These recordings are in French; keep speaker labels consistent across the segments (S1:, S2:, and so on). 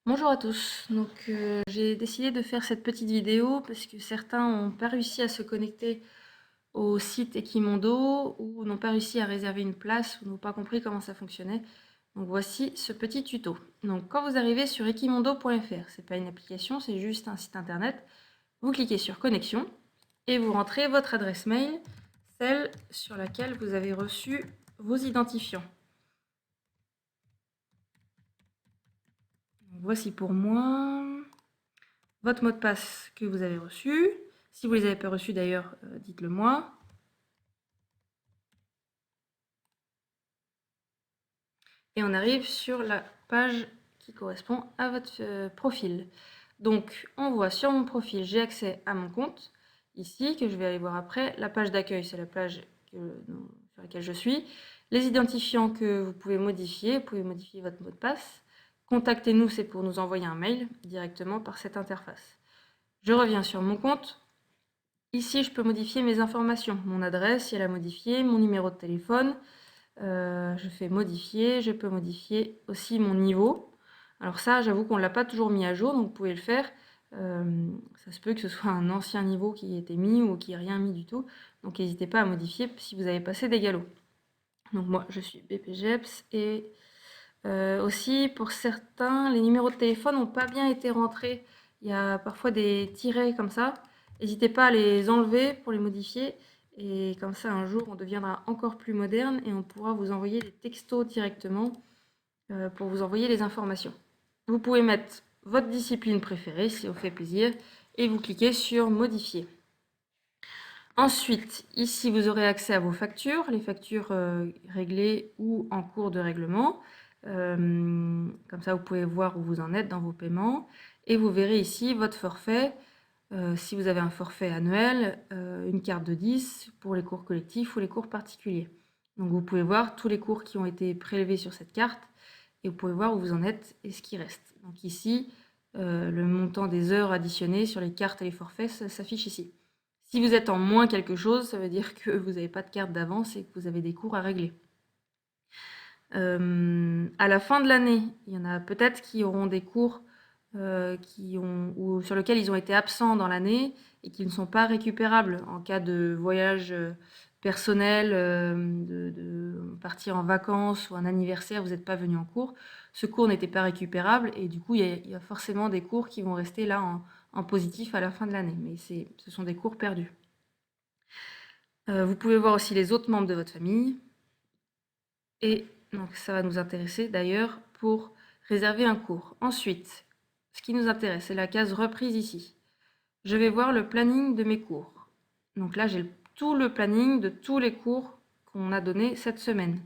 S1: Bonjour à tous. J'ai décidé de faire cette petite vidéo parce que certains n'ont pas réussi à se connecter au site Equimondo ou n'ont pas réussi à réserver une place ou n'ont pas compris comment ça fonctionnait. Donc voici ce petit tuto. Donc quand vous arrivez sur equimondo.fr, c'est pas une application, c'est juste un site internet. Vous cliquez sur connexion et vous rentrez votre adresse mail, celle sur laquelle vous avez reçu vos identifiants. Donc, voici pour moi votre mot de passe que vous avez reçu. Si vous ne les avez pas reçus d'ailleurs, dites-le moi. Et on arrive sur la page qui correspond à votre profil. Donc on voit sur mon profil, j'ai accès à mon compte, ici, que je vais aller voir après. La page d'accueil, c'est la page sur laquelle je suis. Les identifiants que vous pouvez modifier votre mot de passe. Contactez-nous, c'est pour nous envoyer un mail directement par cette interface. Je reviens sur mon compte. Ici, je peux modifier mes informations, mon adresse, si elle a modifié, mon numéro de téléphone. Je fais modifier, je peux modifier aussi mon niveau. Alors ça, j'avoue qu'on ne l'a pas toujours mis à jour, donc vous pouvez le faire. Ça se peut que ce soit un ancien niveau qui ait été mis ou qui n'ait rien mis du tout. Donc n'hésitez pas à modifier si vous avez passé des galops. Donc moi, je suis BPGEPS et aussi pour certains, les numéros de téléphone n'ont pas bien été rentrés. Il y a parfois des tirets comme ça. N'hésitez pas à les enlever pour les modifier. Et comme ça, un jour, on deviendra encore plus moderne et on pourra vous envoyer des textos directement pour vous envoyer les informations. Vous pouvez mettre votre discipline préférée si ça vous fait plaisir et vous cliquez sur modifier. Ensuite, ici, vous aurez accès à vos factures, les factures réglées ou en cours de règlement. Comme ça, vous pouvez voir où vous en êtes dans vos paiements. Et vous verrez ici votre forfait. Si vous avez un forfait annuel, une carte de 10 pour les cours collectifs ou les cours particuliers. Donc vous pouvez voir tous les cours qui ont été prélevés sur cette carte et vous pouvez voir où vous en êtes et ce qui reste. Donc ici, le montant des heures additionnées sur les cartes et les forfaits s'affiche ici. Si vous êtes en moins quelque chose, ça veut dire que vous n'avez pas de carte d'avance et que vous avez des cours à régler. À la fin de l'année, il y en a peut-être qui auront des cours sur lesquels ils ont été absents dans l'année et qui ne sont pas récupérables en cas de voyage personnel, de partir en vacances ou un anniversaire, vous n'êtes pas venu en cours. Ce cours n'était pas récupérable et du coup, il y a forcément des cours qui vont rester là en positif à la fin de l'année. Mais ce sont des cours perdus. Vous pouvez voir aussi les autres membres de votre famille. Et donc ça va nous intéresser d'ailleurs pour réserver un cours. Ensuite, ce qui nous intéresse, c'est la case reprise ici. Je vais voir le planning de mes cours. Donc là, j'ai tout le planning de tous les cours qu'on a donnés cette semaine.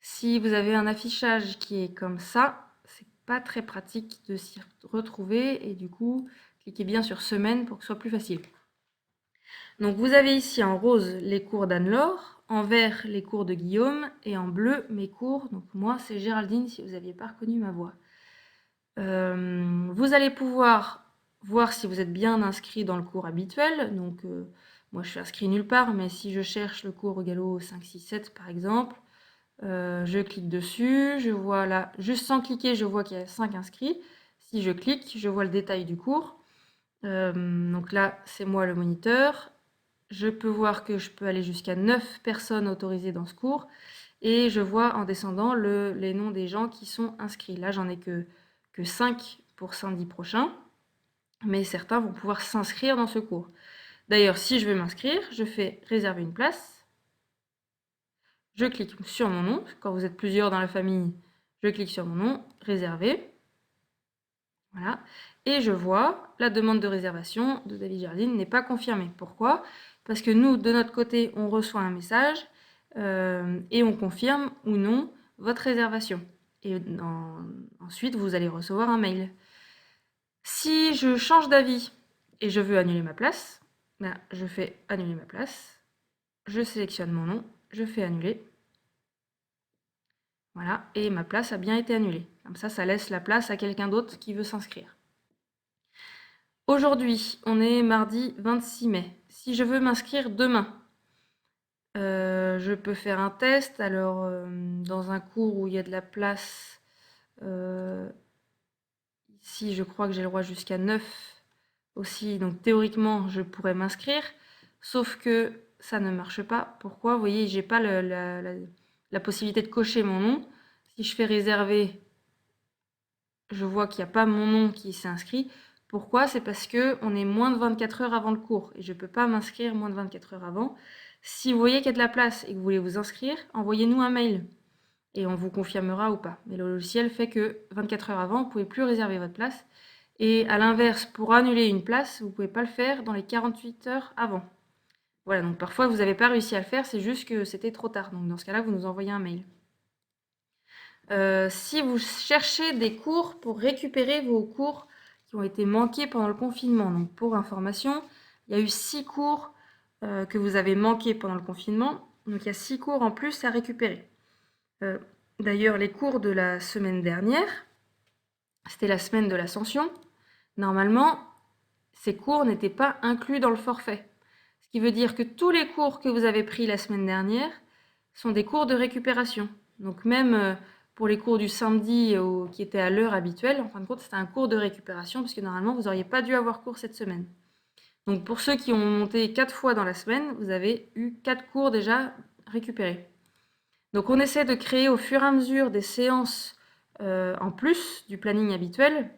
S1: Si vous avez un affichage qui est comme ça, c'est pas très pratique de s'y retrouver et du coup, cliquez bien sur semaine pour que ce soit plus facile. Donc vous avez ici en rose les cours d'Anne-Laure, en vert les cours de Guillaume et en bleu mes cours. Donc moi c'est Géraldine si vous n'aviez pas reconnu ma voix. Vous allez pouvoir voir si vous êtes bien inscrit dans le cours habituel. Donc moi je suis inscrit nulle part, mais si je cherche le cours au galop 5, 6, 7 par exemple, je clique dessus, je vois là, juste sans cliquer, je vois qu'il y a 5 inscrits. Si je clique, je vois le détail du cours. Donc là, c'est moi le moniteur. Je peux voir que je peux aller jusqu'à 9 personnes autorisées dans ce cours. Et je vois en descendant les noms des gens qui sont inscrits. Là, j'en ai que 5 pour samedi prochain. Mais certains vont pouvoir s'inscrire dans ce cours. D'ailleurs, si je veux m'inscrire, je fais réserver une place. Je clique sur mon nom. Quand vous êtes plusieurs dans la famille, je clique sur mon nom, réserver. Voilà. Et je vois la demande de réservation de David Jardine n'est pas confirmée. Pourquoi? Parce que nous, de notre côté, on reçoit un message et on confirme ou non votre réservation. Et ensuite, vous allez recevoir un mail. Si je change d'avis et je veux annuler ma place, ben, je fais annuler ma place. Je sélectionne mon nom, je fais annuler. Voilà, et ma place a bien été annulée. Comme ça laisse la place à quelqu'un d'autre qui veut s'inscrire. Aujourd'hui, on est mardi 26 mai. Si je veux m'inscrire demain, je peux faire un test. Alors, dans un cours où il y a de la place, Ici, je crois que j'ai le droit jusqu'à 9 aussi, donc théoriquement, je pourrais m'inscrire, sauf que ça ne marche pas. Pourquoi? Vous voyez, j'ai pas la possibilité de cocher mon nom. Si je fais réserver, je vois qu'il n'y a pas mon nom qui s'est inscrit. Pourquoi? C'est parce qu'on est moins de 24 heures avant le cours et je ne peux pas m'inscrire moins de 24 heures avant. Si vous voyez qu'il y a de la place et que vous voulez vous inscrire, envoyez-nous un mail et on vous confirmera ou pas. Mais le logiciel fait que 24 heures avant, vous ne pouvez plus réserver votre place. Et à l'inverse, pour annuler une place, vous ne pouvez pas le faire dans les 48 heures avant. Voilà, donc parfois vous n'avez pas réussi à le faire, c'est juste que c'était trop tard. Donc dans ce cas-là, vous nous envoyez un mail. Si vous cherchez des cours pour récupérer vos cours qui ont été manqués pendant le confinement, donc pour information, il y a eu 6 cours que vous avez manqués pendant le confinement. Donc il y a 6 cours en plus à récupérer. D'ailleurs, les cours de la semaine dernière, c'était la semaine de l'ascension. Normalement, ces cours n'étaient pas inclus dans le forfait. Ce qui veut dire que tous les cours que vous avez pris la semaine dernière sont des cours de récupération. Donc même pour les cours du samedi qui étaient à l'heure habituelle, en fin de compte, c'était un cours de récupération parce que normalement, vous n'auriez pas dû avoir cours cette semaine. Donc pour ceux qui ont monté 4 fois dans la semaine, vous avez eu 4 cours déjà récupérés. Donc on essaie de créer au fur et à mesure des séances en plus du planning habituel.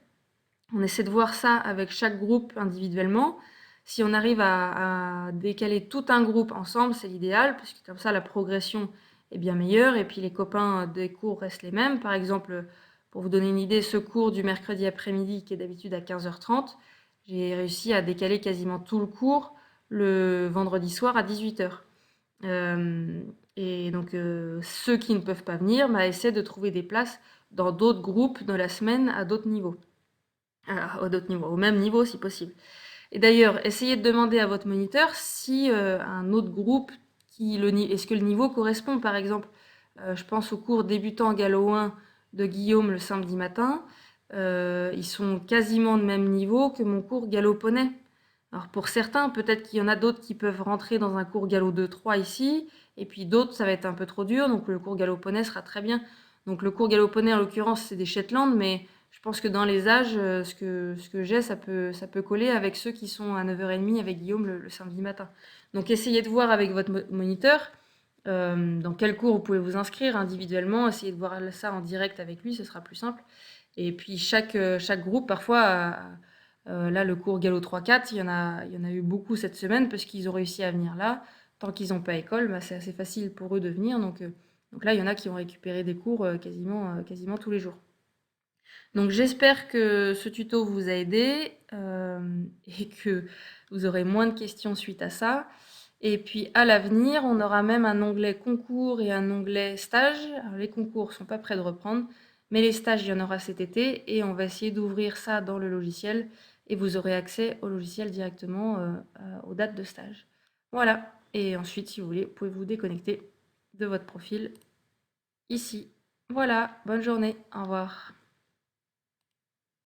S1: On essaie de voir ça avec chaque groupe individuellement. Si on arrive à décaler tout un groupe ensemble, c'est l'idéal, parce que comme ça, la progression est bien meilleure, et puis les copains des cours restent les mêmes. Par exemple, pour vous donner une idée, ce cours du mercredi après-midi, qui est d'habitude à 15h30, j'ai réussi à décaler quasiment tout le cours le vendredi soir à 18h. Et donc, ceux qui ne peuvent pas venir essaient de trouver des places dans d'autres groupes de la semaine à d'autres niveaux. Alors, d'autres niveaux, au même niveau si possible. Et d'ailleurs, essayez de demander à votre moniteur si un autre groupe, est-ce que le niveau correspond. Par exemple, je pense au cours débutant gallo 1 de Guillaume le samedi matin. Ils sont quasiment de même niveau que mon cours gallo poney. Alors pour certains, peut-être qu'il y en a d'autres qui peuvent rentrer dans un cours gallo 2-3 ici, et puis d'autres, ça va être un peu trop dur, donc le cours gallo poney sera très bien. Donc le cours gallo poney, en l'occurrence, c'est des Shetland, mais je pense que dans les âges, ce que j'ai, ça peut coller avec ceux qui sont à 9h30 avec Guillaume le samedi matin. Donc essayez de voir avec votre moniteur dans quel cours vous pouvez vous inscrire individuellement. Essayez de voir ça en direct avec lui, ce sera plus simple. Et puis chaque groupe, parfois, là le cours Gallo 3-4, il y en a eu beaucoup cette semaine parce qu'ils ont réussi à venir là. Tant qu'ils n'ont pas école, c'est assez facile pour eux de venir. Donc là, il y en a qui ont récupéré des cours quasiment tous les jours. Donc j'espère que ce tuto vous a aidé et que vous aurez moins de questions suite à ça. Et puis à l'avenir, on aura même un onglet concours et un onglet stage. Alors, les concours ne sont pas prêts de reprendre, mais les stages, il y en aura cet été et on va essayer d'ouvrir ça dans le logiciel et vous aurez accès au logiciel directement aux dates de stage. Voilà. Et ensuite, si vous voulez, vous pouvez vous déconnecter de votre profil ici. Voilà, bonne journée, au revoir.